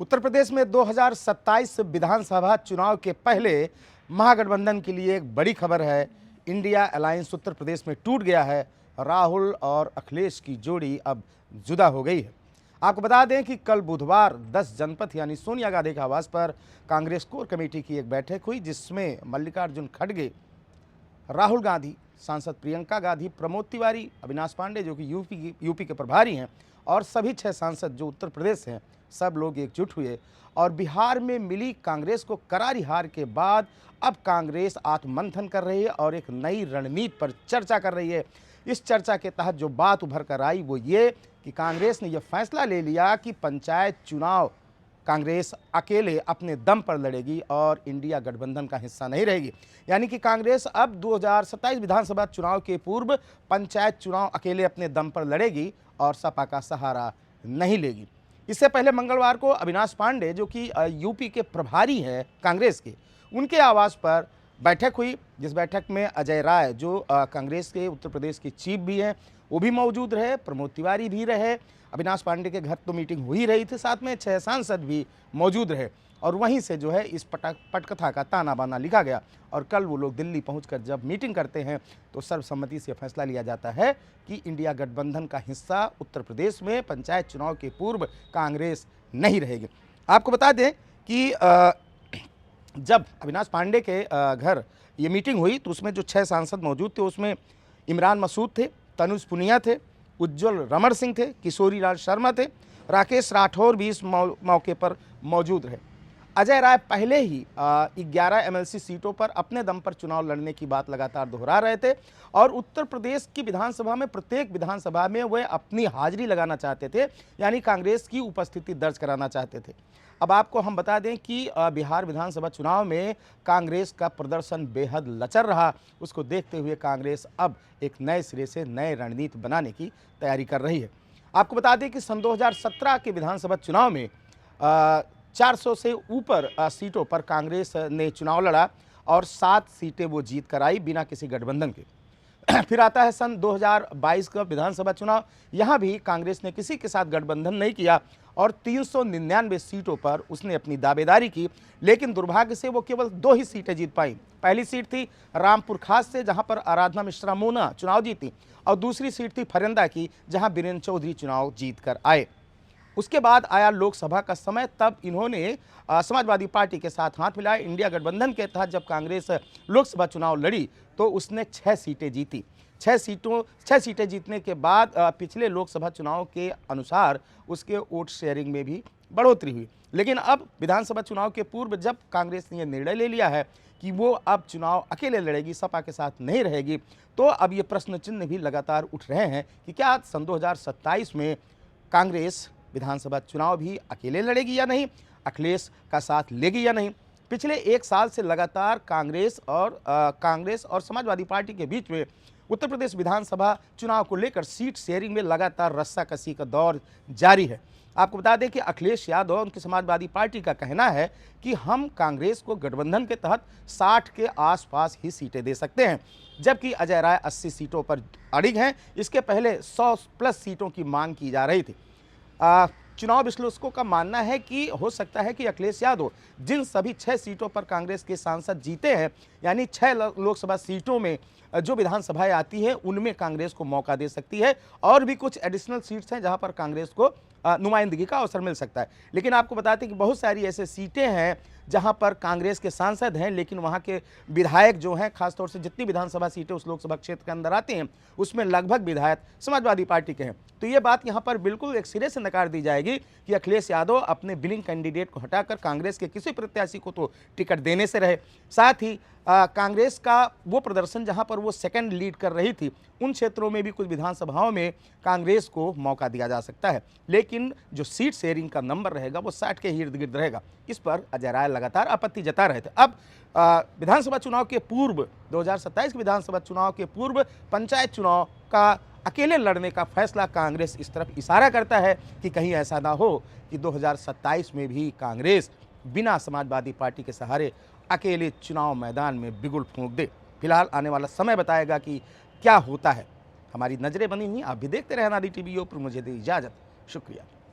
उत्तर प्रदेश में 2027 विधानसभा चुनाव के पहले महागठबंधन के लिए एक बड़ी खबर है। इंडिया अलायंस उत्तर प्रदेश में टूट गया है। राहुल और अखिलेश की जोड़ी अब जुदा हो गई है। आपको बता दें कि कल बुधवार 10 जनपद यानी सोनिया गांधी के आवास पर कांग्रेस कोर कमेटी की एक बैठक हुई, जिसमें मल्लिकार्जुन खड़गे, राहुल गांधी, सांसद प्रियंका गांधी, प्रमोद तिवारी, अविनाश पांडे जो कि यूपी के प्रभारी हैं, और सभी 6 सांसद जो उत्तर प्रदेश हैं, सब लोग एकजुट हुए और बिहार में मिली कांग्रेस को करारी हार के बाद अब कांग्रेस आत्ममंथन कर रही है और एक नई रणनीति पर चर्चा कर रही है। इस चर्चा के तहत जो बात उभर कर आई वो ये कि कांग्रेस ने यह फैसला ले लिया कि पंचायत चुनाव कांग्रेस अकेले अपने दम पर लड़ेगी और इंडिया गठबंधन का हिस्सा नहीं रहेगी। यानी कि कांग्रेस अब 2027 विधानसभा चुनाव के पूर्व पंचायत चुनाव अकेले अपने दम पर लड़ेगी और सपा का सहारा नहीं लेगी। इससे पहले मंगलवार को अविनाश पांडे जो कि यूपी के प्रभारी हैं कांग्रेस के, उनके आवास पर बैठक हुई, जिस बैठक में अजय राय जो कांग्रेस के उत्तर प्रदेश के चीफ भी हैं वो भी मौजूद रहे, प्रमोद तिवारी भी रहे, अविनाश पांडे के घर तो मीटिंग हो ही रही थी, साथ में 6 सांसद भी मौजूद रहे और वहीं से जो है इस पटकथा का ताना बाना लिखा गया। और कल वो लोग दिल्ली पहुंचकर जब मीटिंग करते हैं तो सर्वसम्मति से फैसला लिया जाता है कि इंडिया गठबंधन का हिस्सा उत्तर प्रदेश में पंचायत चुनाव के पूर्व कांग्रेस नहीं रहेगी। आपको बता दें कि जब अविनाश पांडे के घर ये मीटिंग हुई तो उसमें जो 6 सांसद मौजूद थे उसमें इमरान मसूद थे, तनुज पुनिया थे, उज्ज्वल रमण सिंह थे, किशोरी लाल शर्मा थे, राकेश राठौर भी इस मौके पर मौजूद रहे। अजय राय पहले ही 11 एमएलसी सीटों पर अपने दम पर चुनाव लड़ने की बात लगातार दोहरा रहे थे और उत्तर प्रदेश की विधानसभा में प्रत्येक विधानसभा में वे अपनी हाजिरी लगाना चाहते थे, यानी कांग्रेस की उपस्थिति दर्ज कराना चाहते थे। अब आपको हम बता दें कि बिहार विधानसभा चुनाव में कांग्रेस का प्रदर्शन बेहद लचर रहा। उसको देखते हुए कांग्रेस अब एक नए सिरे से नए रणनीति बनाने की तैयारी कर रही है। आपको बता दें कि सन 2017 के विधानसभा चुनाव में 400 से ऊपर सीटों पर कांग्रेस ने चुनाव लड़ा और 7 सीटें वो जीत कर आई बिना किसी गठबंधन के। फिर आता है सन 2022 का विधानसभा चुनाव। यहाँ भी कांग्रेस ने किसी के साथ गठबंधन नहीं किया और 399 सीटों पर उसने अपनी दावेदारी की, लेकिन दुर्भाग्य से वो केवल 2 ही सीटें जीत पाई। पहली सीट थी रामपुर खास से, जहां पर आराधना मिश्रा मोना चुनाव जीती, और दूसरी सीट थी फरिंदा की, जहां बीरेन्द्र चौधरी चुनाव जीत कर आए। उसके बाद आया लोकसभा का समय, तब इन्होंने समाजवादी पार्टी के साथ हाथ मिलाया। इंडिया गठबंधन के तहत जब कांग्रेस लोकसभा चुनाव लड़ी तो उसने 6 सीटें जीती। 6 सीटें जीतने के बाद पिछले लोकसभा चुनाव के अनुसार उसके वोट शेयरिंग में भी बढ़ोतरी हुई। लेकिन अब विधानसभा चुनाव के पूर्व जब कांग्रेस ने यह निर्णय ले लिया है कि वो अब चुनाव अकेले लड़ेगी, सपा के साथ नहीं रहेगी, तो अब ये प्रश्न चिन्ह भी लगातार उठ रहे हैं कि क्या सन 2027 में कांग्रेस विधानसभा चुनाव भी अकेले लड़ेगी या नहीं, अखिलेश का साथ लेगी या नहीं। पिछले 1 साल से लगातार कांग्रेस और समाजवादी पार्टी के बीच में उत्तर प्रदेश विधानसभा चुनाव को लेकर सीट शेयरिंग में लगातार रस्साकसी का दौर जारी है। आपको बता दें कि अखिलेश यादव उनकी समाजवादी पार्टी का कहना है कि हम कांग्रेस को गठबंधन के तहत 60 के आसपास ही सीटें दे सकते हैं, जबकि अजय राय 80 सीटों पर अड़िग हैं। इसके पहले 100 प्लस सीटों की मांग की जा रही थी। चुनाव विश्लेषकों का मानना है कि हो सकता है कि अखिलेश यादव जिन सभी 6 सीटों पर कांग्रेस के सांसद जीते हैं, यानी 6 लोकसभा सीटों में जो विधानसभाएं आती हैं उनमें कांग्रेस को मौका दे सकती है, और भी कुछ एडिशनल सीट्स हैं जहां पर कांग्रेस को नुमाइंदगी का अवसर मिल सकता है। लेकिन आपको बताते हैं कि बहुत सारी ऐसे सीटें हैं जहां पर कांग्रेस के सांसद हैं, लेकिन वहां के विधायक जो हैं, खासतौर से जितनी विधानसभा सीटें उस लोकसभा क्षेत्र के अंदर आती हैं उसमें लगभग विधायक समाजवादी पार्टी के हैं। तो ये बात यहां पर बिल्कुल एक सिरे से नकार दी जाएगी कि अखिलेश यादव अपने विलिंग कैंडिडेट को हटाकर कांग्रेस के किसी प्रत्याशी को तो टिकट देने से रहे। साथ ही कांग्रेस का वो प्रदर्शन जहां पर वो सेकंड लीड कर रही थी, उन क्षेत्रों में भी कुछ विधानसभाओं में कांग्रेस को मौका दिया जा सकता है, लेकिन जो सीट शेयरिंग का नंबर रहेगा वो 60 के इर्द गिर्द रहेगा। इस पर अजय राय लगातार आपत्ति जता रहे थे। अब विधानसभा चुनाव के पूर्व 2027 के विधानसभा चुनाव के पूर्व पंचायत चुनाव का अकेले लड़ने का फैसला कांग्रेस इस तरफ इशारा करता है कि कहीं ऐसा ना हो कि 2027 में भी कांग्रेस बिना समाजवादी पार्टी के सहारे अकेले चुनाव मैदान में बिगुल फूंक दे। फिलहाल आने वाला समय बताएगा कि क्या होता है। हमारी नजरें बनी हुई, आप भी देखते रहें अनादि टीवी पर। मुझे दी इजाजत, शुक्रिया।